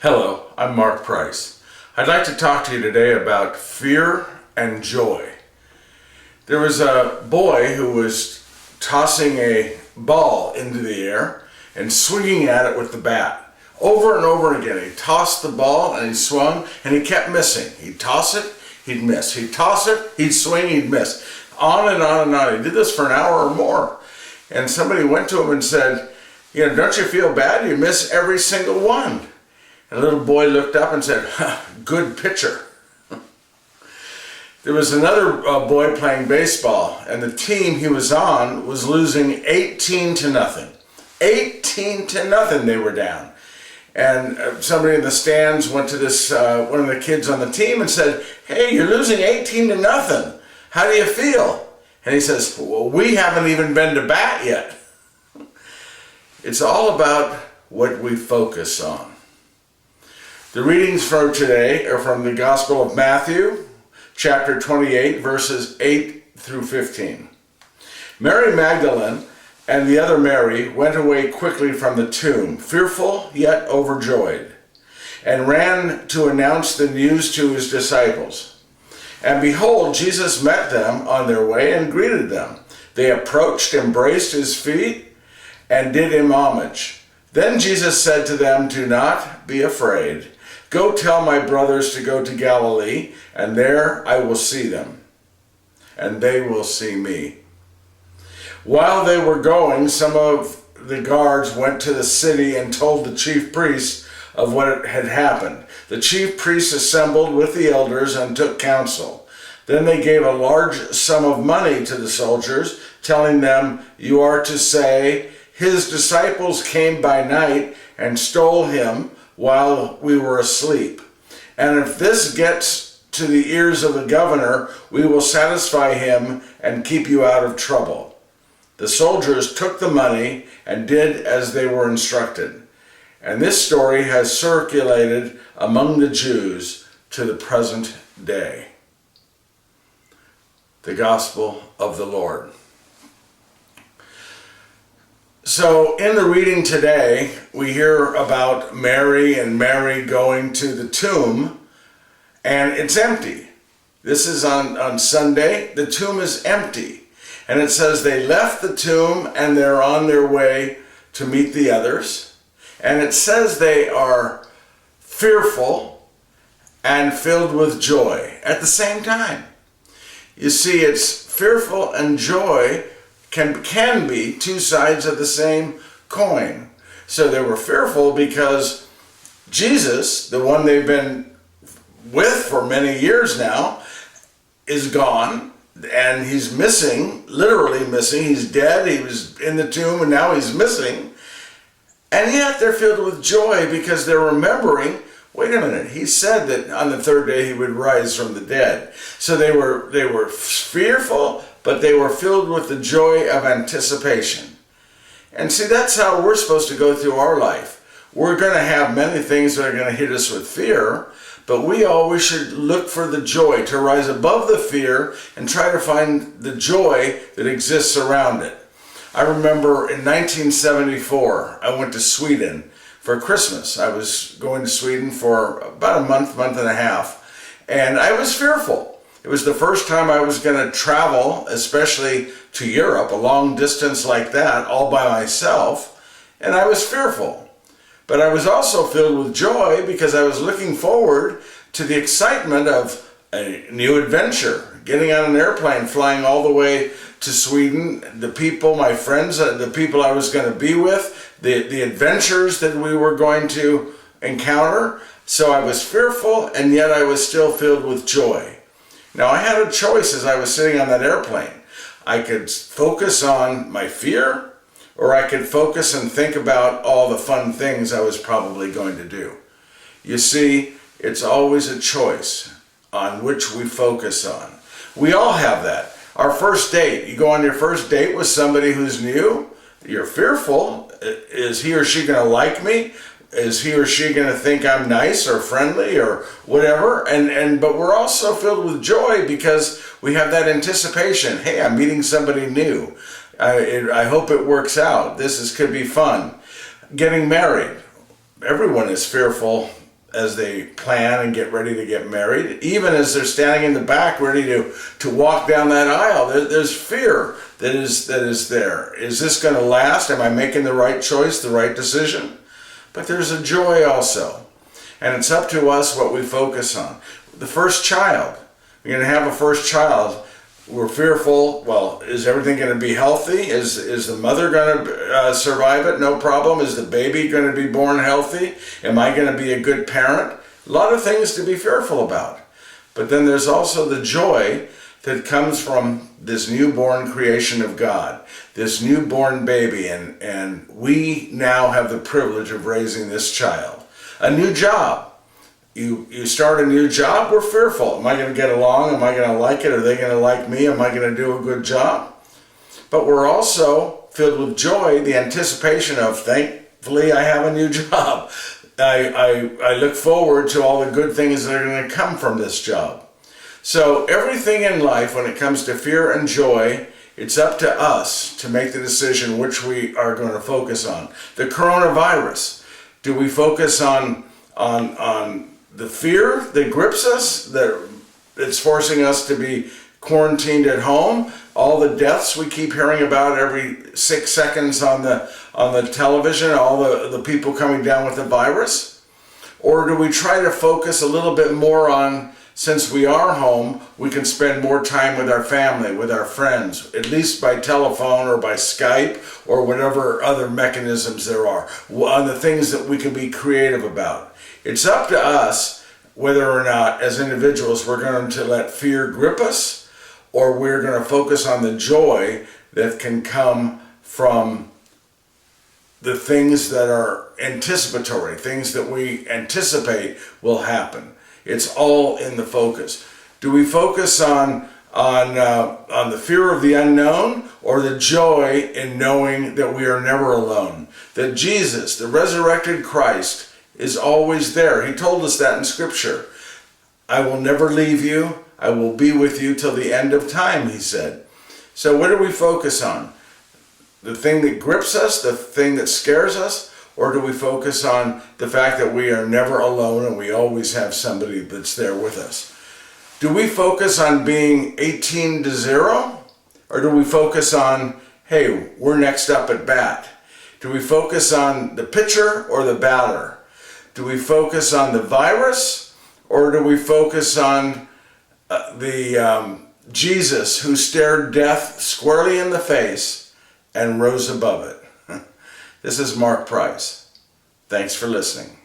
Hello, I'm Mark Price. I'd like to talk to you today about fear and joy. There was a boy who was tossing a ball into the air and swinging at it with the bat. Over and over again, he tossed the ball and he swung and he kept missing. He'd toss it, he'd miss. He'd toss it, he'd swing, he'd miss. On and on and on. He did this for an hour or more. And somebody went to him and said, don't you feel bad? You miss every single one. And the little boy looked up and said, good pitcher. There was another boy playing baseball, and the team he was on was losing 18-0. 18-0 they were down. And somebody in the stands went to this one of the kids on the team and said, hey, you're losing 18-0. How do you feel? And he says, well, we haven't even been to bat yet. It's all about what we focus on. The readings for today are from the Gospel of Matthew, chapter 28, verses 8 through 15. Mary Magdalene and the other Mary went away quickly from the tomb, fearful yet overjoyed, and ran to announce the news to his disciples. And behold, Jesus met them on their way and greeted them. They approached, embraced his feet, and did him homage. Then Jesus said to them, do not be afraid. Go tell my brothers to go to Galilee, and there I will see them, and they will see me. While they were going, some of the guards went to the city and told the chief priests of what had happened. The chief priests assembled with the elders and took counsel. Then they gave a large sum of money to the soldiers, telling them, you are to say, his disciples came by night and stole him while we were asleep. And if this gets to the ears of the governor, we will satisfy him and keep you out of trouble. The soldiers took the money and did as they were instructed. And this story has circulated among the Jews to the present day. The Gospel of the Lord. So in the reading today, we hear about Mary and Mary going to the tomb, and it's empty. This is on Sunday. The tomb is empty. And it says they left the tomb and they're on their way to meet the others. And it says they are fearful and filled with joy at the same time. You see, it's fearful and joy can be two sides of the same coin. So they were fearful because Jesus, the one they've been with for many years now, is gone, and he's missing, literally missing. He's dead, he was in the tomb, and now he's missing. And yet they're filled with joy because they're remembering, wait a minute, he said that on the third day he would rise from the dead. So they were fearful, but they were filled with the joy of anticipation. And see, that's how we're supposed to go through our life. We're going to have many things that are going to hit us with fear, but we always should look for the joy, to rise above the fear and try to find the joy that exists around it. I remember in 1974, I went to Sweden for Christmas. I was going to Sweden for about a month and a half, and I was fearful. It was the first time I was going to travel, especially to Europe, a long distance like that, all by myself, and I was fearful. But I was also filled with joy because I was looking forward to the excitement of a new adventure, getting on an airplane, flying all the way to Sweden, the people, my friends, the people I was going to be with, the adventures that we were going to encounter. So I was fearful, and yet I was still filled with joy. Now, I had a choice as I was sitting on that airplane. I could focus on my fear, or I could focus and think about all the fun things I was probably going to do. You see, it's always a choice on which we focus on. We all have that. Our first date, you go on your first date with somebody who's new, you're fearful. Is he or she going to like me? Is he or she going to think I'm nice or friendly or whatever? But we're also filled with joy because we have that anticipation. Hey, I'm meeting somebody new. I hope it works out. Could be fun. Getting married. Everyone is fearful they plan and get ready to get married. Even as they're standing in the back ready to walk down that aisle, there's fear that is there. Is this going to last? Am I making the right choice, the right decision? But there's a joy also. And it's up to us what we focus on. The first child. You're going to have a first child. We're fearful, well, is everything going to be healthy? Is the mother going to survive it? No problem. Is the baby going to be born healthy? Am I going to be a good parent? A lot of things to be fearful about. But then there's also the joy that comes from this newborn creation of God, this newborn baby, and we now have the privilege of raising this child. A new job. You start a new job, we're fearful. Am I going to get along? Am I going to like it? Are they going to like me? Am I going to do a good job? But we're also filled with joy, the anticipation of, thankfully, I have a new job. I look forward to all the good things that are going to come from this job. So everything in life, when it comes to fear and joy, it's up to us to make the decision which we are going to focus on. The coronavirus, do we focus on the fear that grips us, that it's forcing us to be quarantined at home, all the deaths we keep hearing about every 6 seconds on the television, all the people coming down with the virus? Or do we try to focus a little bit more on, since we are home, we can spend more time with our family, with our friends, at least by telephone or by Skype or whatever other mechanisms there are, on the things that we can be creative about. It's up to us whether or not, as individuals, we're going to let fear grip us, or we're going to focus on the joy that can come from the things that are anticipatory, things that we anticipate will happen. It's all in the focus. Do we focus on the fear of the unknown, or the joy in knowing that we are never alone? That Jesus, the resurrected Christ, is always there. He told us that in Scripture. I will never leave you. I will be with you till the end of time, he said. So what do we focus on? The thing that grips us, the thing that scares us, or do we focus on the fact that we are never alone and we always have somebody that's there with us? Do we focus on being 18-0? Or do we focus on, hey, we're next up at bat? Do we focus on the pitcher or the batter? Do we focus on the virus, or do we focus on Jesus who stared death squarely in the face and rose above it? This is Mark Price. Thanks for listening.